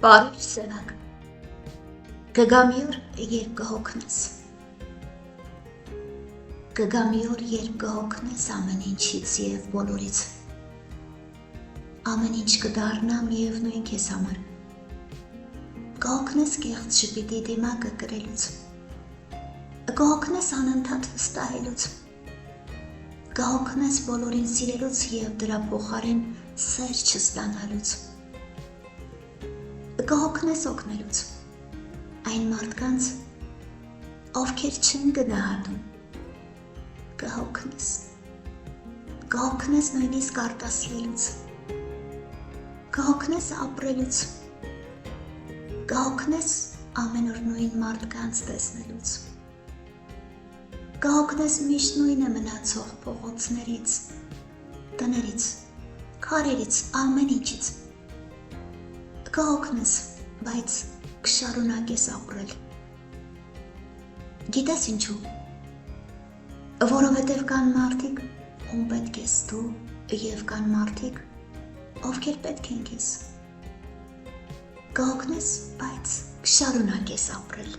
Բարև սևակ, կգա մի օր, երբ կհոգնես, կգա մի օր, երբ կհոգնես ամեն ինչից և բոլորից, ամեն ինչ կդառնա միևնույն քեզ համար, կհոգնես կեղծ ժպիտի դիմակը կրելուց, կհոգնես անընդհատ վստահելուց, կհոգնես բոլորին սիրելուց և դրա փոխարեն սեր չստանալուց, կհոգնես օգնելուց, այն մարդկանց, ովքեր չեն գնահատում, կհոգնես նույնիսկ արտասվելուց, կհոգնես ապրելուց, կհոգնես ամեն օր նույն մարդկանց տեսնելուց, կհոգնես միշտ նույնը մնացող փողոցներից, տներից, քարերից, ամեն ինչից, կհոգնես, բայց կշարունակես ապրել, գիտես ինչու, որովհետև կան մարդիկ, ում պետք ես դու և կան մարդիկ, ովքեր պետք են քեզ, կհոգնես, բայց կշարունակես ապրել,